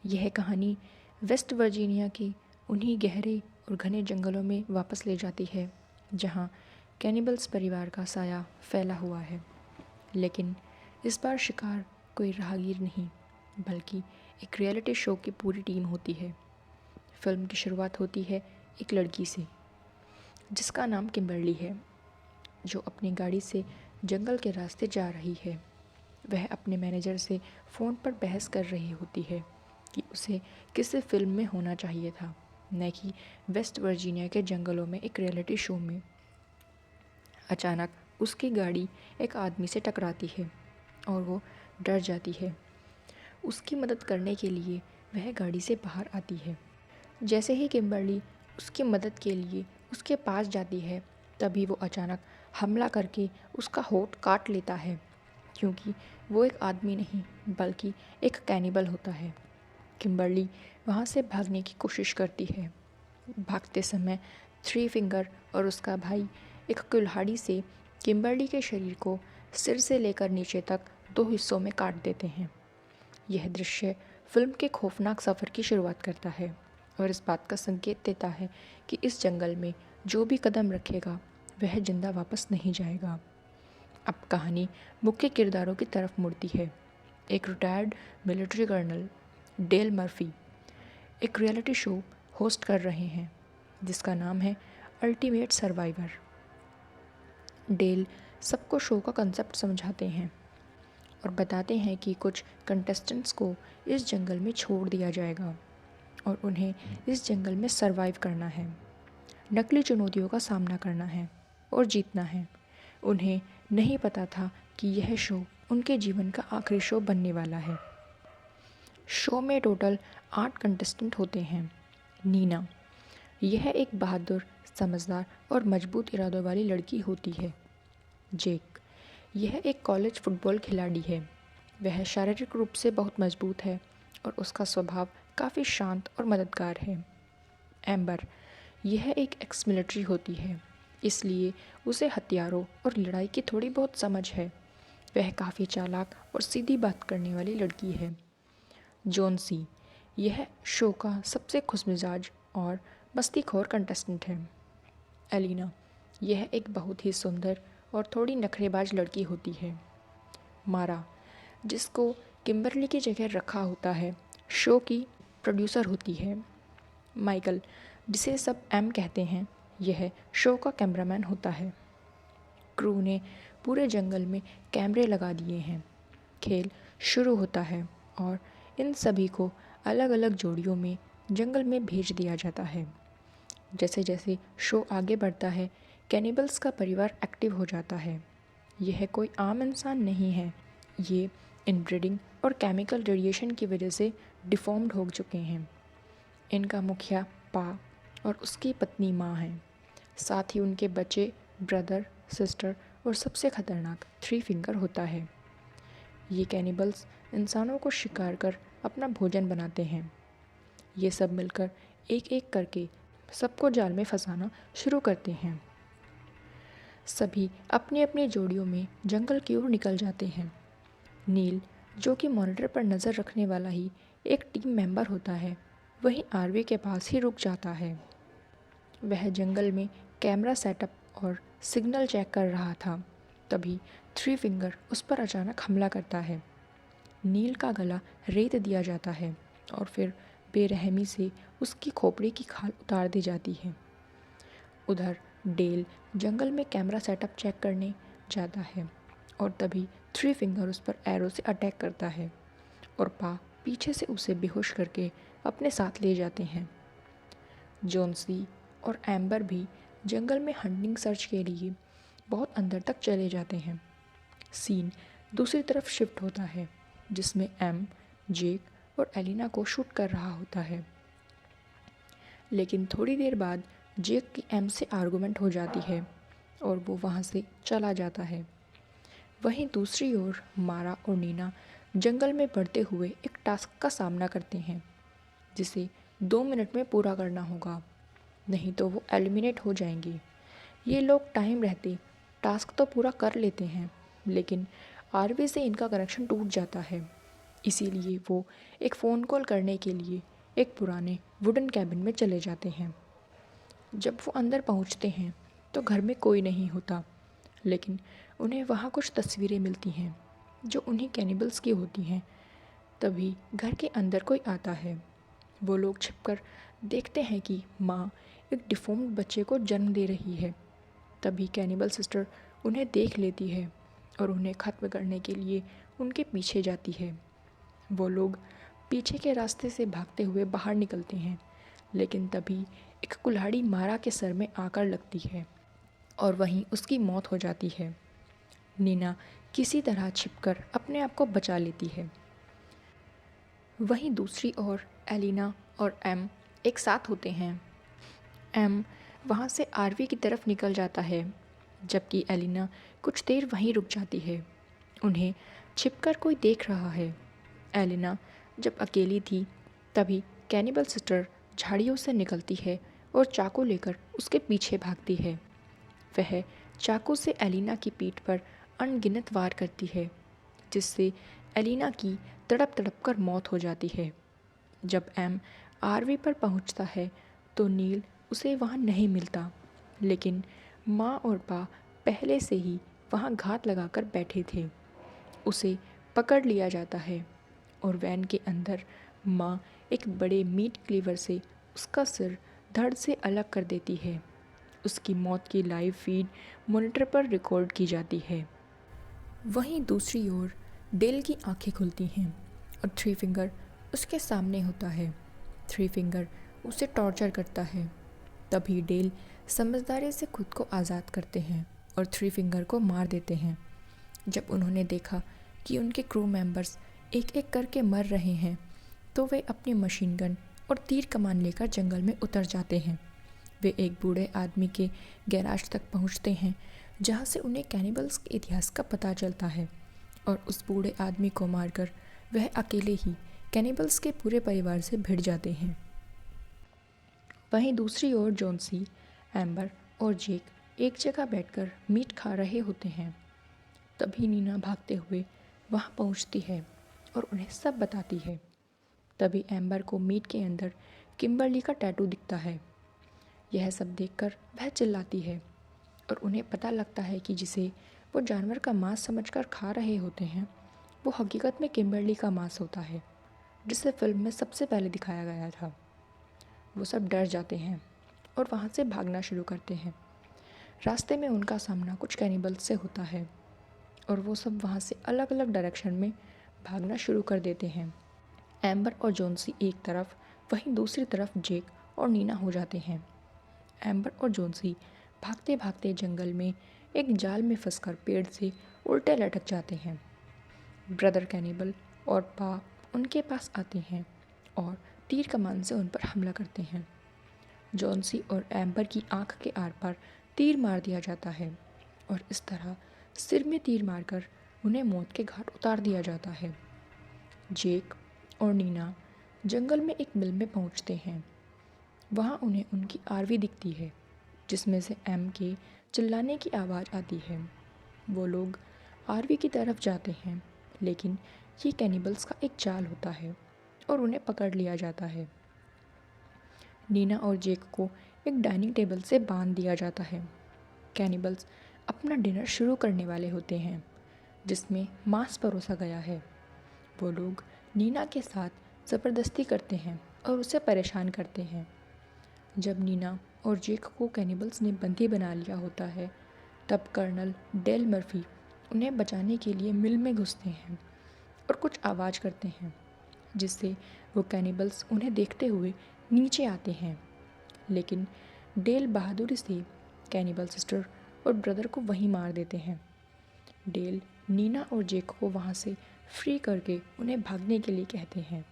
यह कहानी West Virginia के उन्हीं गहरे और घने जंगलों में वापस ले जाती है जहाँ कैनिबल्स परिवार का साया फैला हुआ है। लेकिन इस बार शिकार कोई राहगीर नहीं बल्कि एक रियलिटी शो की पूरी टीम होती है। फिल्म की शुरुआत होती है एक लड़की से जिसका नाम किम्बरली है, जो अपनी गाड़ी से जंगल के रास्ते जा रही है। वह अपने मैनेजर से फ़ोन पर बहस कर रही होती है कि उसे किसी फिल्म में होना चाहिए था, न कि वेस्ट वर्जीनिया के जंगलों में एक रियलिटी शो में। अचानक उसकी गाड़ी एक आदमी से टकराती है और वो डर जाती है। उसकी मदद करने के लिए वह गाड़ी से बाहर आती है। जैसे ही किम्बरली उसकी मदद के लिए उसके पास जाती है, तभी वो अचानक हमला करके उसका होठ काट लेता है, क्योंकि वो एक आदमी नहीं बल्कि एक कैनिबल होता है। किम्बरली वहाँ से भागने की कोशिश करती है। भागते समय थ्री फिंगर और उसका भाई एक कुल्हाड़ी से किम्बरली के शरीर को सिर से लेकर नीचे तक 2 हिस्सों में काट देते हैं। यह दृश्य फिल्म के खौफनाक सफ़र की शुरुआत करता है और इस बात का संकेत देता है कि इस जंगल में जो भी कदम रखेगा वह जिंदा वापस नहीं जाएगा। अब कहानी मुख्य किरदारों की तरफ मुड़ती है। एक retired military colonel Dale Murphy एक रियलिटी शो होस्ट कर रहे हैं जिसका नाम है अल्टीमेट सर्वाइवर। डेल सबको शो का कंसेप्ट समझाते हैं और बताते हैं कि कुछ कंटेस्टेंट्स को इस जंगल में छोड़ दिया जाएगा और उन्हें इस जंगल में सरवाइव करना है, नकली चुनौतियों का सामना करना है और जीतना है। उन्हें नहीं पता था कि यह शो उनके जीवन का आखिरी शो बनने वाला है। शो में टोटल 8 कंटेस्टेंट होते हैं। नीना, यह एक बहादुर, समझदार और मजबूत इरादों वाली लड़की होती है। जेक, यह एक कॉलेज फुटबॉल खिलाड़ी है। वह शारीरिक रूप से बहुत मजबूत है और उसका स्वभाव काफ़ी शांत और मददगार है। एम्बर, यह एक एक्स मिलिट्री होती है, इसलिए उसे हथियारों और लड़ाई की थोड़ी बहुत समझ है। वह काफ़ी चालाक और सीधी बात करने वाली लड़की है। जोनसी, यह शो का सबसे खुशमिजाज और मस्तीखोर कंटेस्टेंट है। एलिना, यह एक बहुत ही सुंदर और थोड़ी नखरेबाज लड़की होती है। मारा, जिसको किम्बरली की जगह रखा होता है, शो की प्रोड्यूसर होती है। माइकल, जिसे सब एम कहते हैं, यह शो का कैमरामैन होता है। क्रू ने पूरे जंगल में कैमरे लगा दिए हैं। खेल शुरू होता है और इन सभी को अलग अलग जोड़ियों में जंगल में भेज दिया जाता है। जैसे जैसे शो आगे बढ़ता है, कैनिबल्स का परिवार एक्टिव हो जाता है। यह कोई आम इंसान नहीं है, ये इनब्रीडिंग और केमिकल रेडिएशन की वजह से डिफॉर्म्ड हो चुके हैं। इनका मुखिया पा और उसकी पत्नी माँ हैं। साथ ही उनके बच्चे ब्रदर, सिस्टर और सबसे खतरनाक थ्री फिंगर होता है। ये कैनिबल्स इंसानों को शिकार कर अपना भोजन बनाते हैं। ये सब मिलकर एक एक करके सबको जाल में फंसाना शुरू करते हैं। सभी अपनी अपनी जोड़ियों में जंगल की ओर निकल जाते हैं। नील, जो कि मॉनिटर पर नज़र रखने वाला ही एक टीम मेंबर होता है, वहीं आरवी के पास ही रुक जाता है। वह जंगल में कैमरा सेटअप और सिग्नल चेक कर रहा था। तभी थ्री फिंगर उस पर अचानक हमला करता है। नील का गला रेत दिया जाता है और फिर बेरहमी से उसकी खोपड़ी की खाल उतार दी जाती है। उधर डेल जंगल में कैमरा सेटअप चेक करने जाता है और तभी थ्री फिंगर उस पर एरो से अटैक करता है और पा पीछे से उसे बेहोश करके अपने साथ ले जाते हैं। जोन्सी और एम्बर भी जंगल में हंटिंग सर्च के लिए बहुत अंदर तक चले जाते हैं। सीन दूसरी तरफ शिफ्ट होता है जिसमें एम, जेक और एलिना को शूट कर रहा होता है। लेकिन थोड़ी देर बाद जेक की एम से आर्गुमेंट हो जाती है और वो वहाँ से चला जाता है। वहीं दूसरी ओर मारा और नीना जंगल में बढ़ते हुए एक टास्क का सामना करते हैं जिसे 2 मिनट में पूरा करना होगा, नहीं तो वो एलिमिनेट हो जाएंगे। ये लोग टाइम रहते टास्क तो पूरा कर लेते हैं, लेकिन आरवी से इनका कनेक्शन टूट जाता है इसीलिए वो एक फ़ोन कॉल करने के लिए एक पुराने वुडन कैबिन में चले जाते हैं। जब वो अंदर पहुंचते हैं तो घर में कोई नहीं होता, लेकिन उन्हें वहाँ कुछ तस्वीरें मिलती हैं जो उन्हीं कैनिबल्स की होती हैं। तभी घर के अंदर कोई आता है। वो लोग छिपकर देखते हैं कि माँ एक डिफॉर्म्ड बच्चे को जन्म दे रही है। तभी कैनिबल सिस्टर उन्हें देख लेती है और उन्हें ख़त्म करने के लिए उनके पीछे जाती है। वो लोग पीछे के रास्ते से भागते हुए बाहर निकलते हैं, लेकिन तभी एक कुल्हाड़ी मारा के सर में आकर लगती है और वहीं उसकी मौत हो जाती है। नीना किसी तरह छिपकर अपने आप को बचा लेती है। वहीं दूसरी ओर एलिना और एम एक साथ होते हैं। एम वहाँ से आरवी की तरफ निकल जाता है, जबकि एलिना कुछ देर वहीं रुक जाती है। उन्हें छिपकर कोई देख रहा है। एलिना जब अकेली थी तभी कैनिबल सिस्टर झाड़ियों से निकलती है और चाकू लेकर उसके पीछे भागती है। वह चाकू से एलिना की पीठ पर अनगिनत वार करती है, जिससे एलिना की तड़प तड़प कर मौत हो जाती है। जब एम आरवी पर पहुंचता है तो नील उसे वहां नहीं मिलता, लेकिन माँ और पा पहले से ही वहां घात लगाकर बैठे थे। उसे पकड़ लिया जाता है और वैन के अंदर माँ एक बड़े मीट क्लीवर से उसका सिर धड़ से अलग कर देती है। उसकी मौत की लाइव फीड मॉनिटर पर रिकॉर्ड की जाती है। वहीं दूसरी ओर डेल की आंखें खुलती हैं और थ्री फिंगर उसके सामने होता है। थ्री फिंगर उसे टॉर्चर करता है। तभी डेल समझदारी से खुद को आज़ाद करते हैं और थ्री फिंगर को मार देते हैं। जब उन्होंने देखा कि उनके क्रू मेंबर्स एक एक करके मर रहे हैं तो वे अपनी मशीन गन और तीर कमान लेकर जंगल में उतर जाते हैं। वे एक बूढ़े आदमी के गैराज तक पहुंचते हैं, जहां से उन्हें कैनिबल्स के इतिहास का पता चलता है, और उस बूढ़े आदमी को मारकर वह अकेले ही कैनिबल्स के पूरे परिवार से भिड़ जाते हैं। वहीं दूसरी ओर जॉन्सी, एम्बर और जेक एक जगह बैठकर मीट खा रहे होते हैं। तभी नीना भागते हुए वहां पहुंचती है और उन्हें सब बताती है। तभी एम्बर को मीट के अंदर किम्बरली का टैटू दिखता है। यह सब देखकर वह चिल्लाती है और उन्हें पता लगता है कि जिसे वो जानवर का मांस समझकर खा रहे होते हैं वो हकीकत में किम्बरली का मांस होता है, जिसे फिल्म में सबसे पहले दिखाया गया था। वो सब डर जाते हैं और वहाँ से भागना शुरू करते हैं। रास्ते में उनका सामना कुछ कैनिबल्स से होता है और वो सब वहाँ से अलग अलग डायरेक्शन में भागना शुरू कर देते हैं। एम्बर और जॉन्सी एक तरफ, वहीं दूसरी तरफ जेक और नीना हो जाते हैं। एम्बर और जॉन्सी भागते भागते जंगल में एक जाल में फंसकर पेड़ से उल्टे लटक जाते हैं। ब्रदर कैनिबल और पा उनके पास आते हैं और तीर कमान से उन पर हमला करते हैं। जॉन्सी और एम्बर की आंख के आर पार तीर मार दिया जाता है और इस तरह सिर में तीर मारकर उन्हें मौत के घाट उतार दिया जाता है। जेक और नीना जंगल में एक मिल में पहुंचते हैं। वहां उन्हें उनकी आरवी दिखती है, जिसमें से एम के चिल्लाने की आवाज़ आती है। वो लोग आरवी की तरफ जाते हैं, लेकिन ये कैनिबल्स का एक जाल होता है और उन्हें पकड़ लिया जाता है। नीना और जेक को एक डाइनिंग टेबल से बांध दिया जाता है। कैनिबल्स अपना डिनर शुरू करने वाले होते हैं, जिसमें मांस परोसा गया है। वो लोग नीना के साथ ज़बरदस्ती करते हैं और उसे परेशान करते हैं। जब नीना और जेक को कैनिबल्स ने बंदी बना लिया होता है, तब कर्नल डेल मर्फी उन्हें बचाने के लिए मिल में घुसते हैं और कुछ आवाज़ करते हैं, जिससे वो कैनिबल्स उन्हें देखते हुए नीचे आते हैं। लेकिन डेल बहादुरी से कैनिबल सिस्टर और ब्रदर को वहीं मार देते हैं। डेल नीना और जेक को वहाँ से फ्री करके उन्हें भागने के लिए कहते हैं।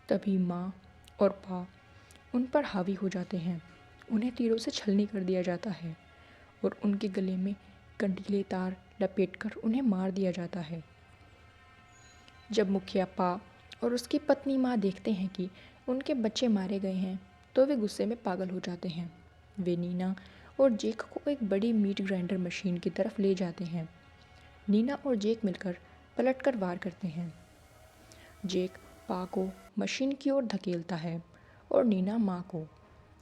तभी माँ और पा उन पर हावी हो जाते हैं। उन्हें तीरों से छलनी कर दिया जाता है और उनके गले में कंटीले तार लपेटकर उन्हें मार दिया जाता है। जब मुखिया पा और उसकी पत्नी माँ देखते हैं कि उनके बच्चे मारे गए हैं तो वे गुस्से में पागल हो जाते हैं। वे नीना और जेक को एक बड़ी मीट ग्राइंडर मशीन की तरफ ले जाते हैं। नीना और जेक मिलकर पलटकर वार करते हैं। जेक पा को मशीन की ओर धकेलता है और नीना माँ को।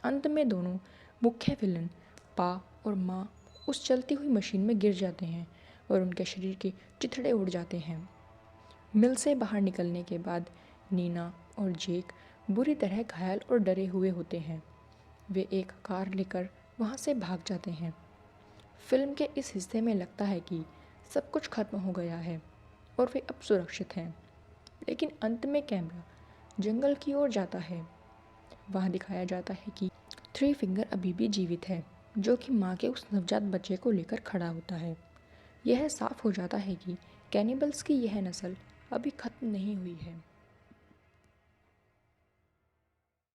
अंत में दोनों मुख्य विलन पा और माँ उस चलती हुई मशीन में गिर जाते हैं और उनके शरीर के चिथड़े उड़ जाते हैं। मिल से बाहर निकलने के बाद नीना और जेक बुरी तरह घायल और डरे हुए होते हैं। वे एक कार लेकर वहाँ से भाग जाते हैं। फिल्म के इस हिस्से में लगता है कि सब कुछ खत्म हो गया है और वे अब सुरक्षित हैं, लेकिन अंत में कैमरा जंगल की ओर जाता है। वहाँ दिखाया जाता है कि थ्री फिंगर अभी भी जीवित है, जो कि माँ के उस नवजात बच्चे को लेकर खड़ा होता है। यह साफ हो जाता है कि कैनिबल्स की यह नस्ल अभी खत्म नहीं हुई है।